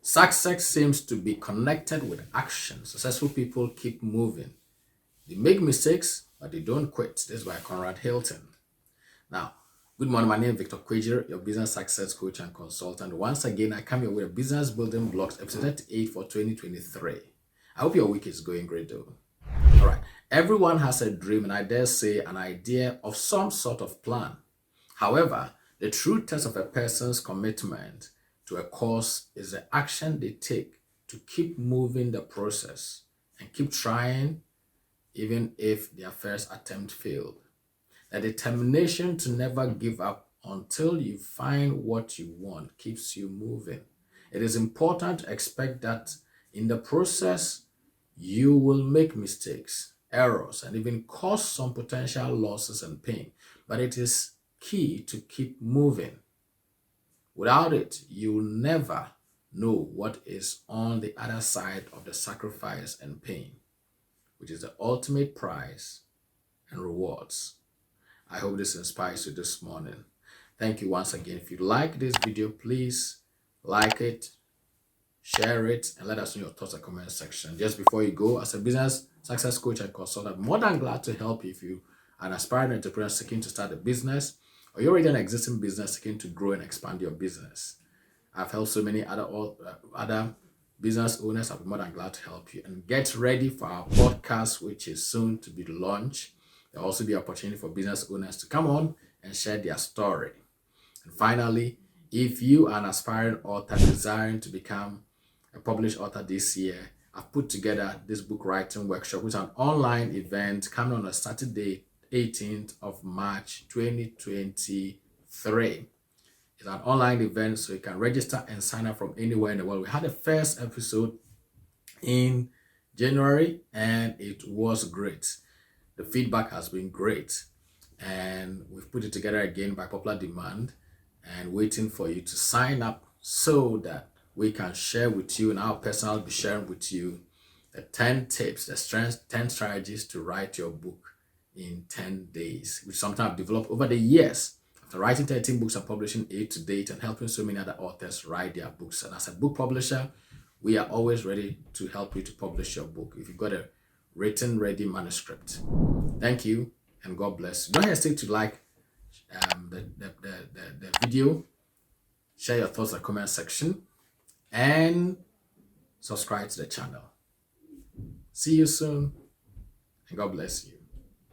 Success seems to be connected with action. Successful people keep moving. They make mistakes, but they don't quit. This is by Conrad Hilton. Now, good morning. My name is Victor Kwejer, your business success coach and consultant. Once again, I come here with a business building blocks episode 38 for 2023. I hope your week is going great though. All right. Everyone has a dream and I dare say an idea of some sort of plan. However, the true test of a person's commitment to a cause is the action they take to keep moving the process and keep trying even if their first attempt failed. The determination to never give up until you find what you want keeps you moving. It is important to expect that in the process, you will make mistakes, errors, and even cause some potential losses and pain. But it is key to keep moving. Without it, you will never know what is on the other side of the sacrifice and pain, which is the ultimate prize and rewards. I hope this inspires you this morning. Thank you once again. If you like this video, please like it, share it, and let us know your thoughts in the comment section. Just before you go, as a business success coach and consultant, I'm more than glad to help you if you are an aspiring entrepreneur seeking to start a business, or you're already an existing business seeking to grow and expand your business. I've helped so many other business owners. I'll be more than glad to help you. And get ready for our podcast, which is soon to be launched. There'll also be opportunity for business owners to come on and share their story. And finally, if you are an aspiring author desiring to become a published author this year, I've put together this book writing workshop, which is an online event coming on a Saturday, 18th of March, 2023. It's an online event, so you can register and sign up from anywhere in the world. We had the first episode in January, and it was great. The feedback has been great, and we've put it together again by popular demand and waiting for you to sign up so that we can share with you, and our person will be sharing with you the 10 tips, the 10 strategies to write your book in 10 days, which sometimes I've developed over the years after writing 13 books and publishing 8 to date and helping so many other authors write their books. And as a book publisher, we are always ready to help you to publish your book if you've got a written ready manuscript. Thank you and God bless. Don't hesitate to like the video, share your thoughts in the comment section, and subscribe to the channel. See you soon and God bless you.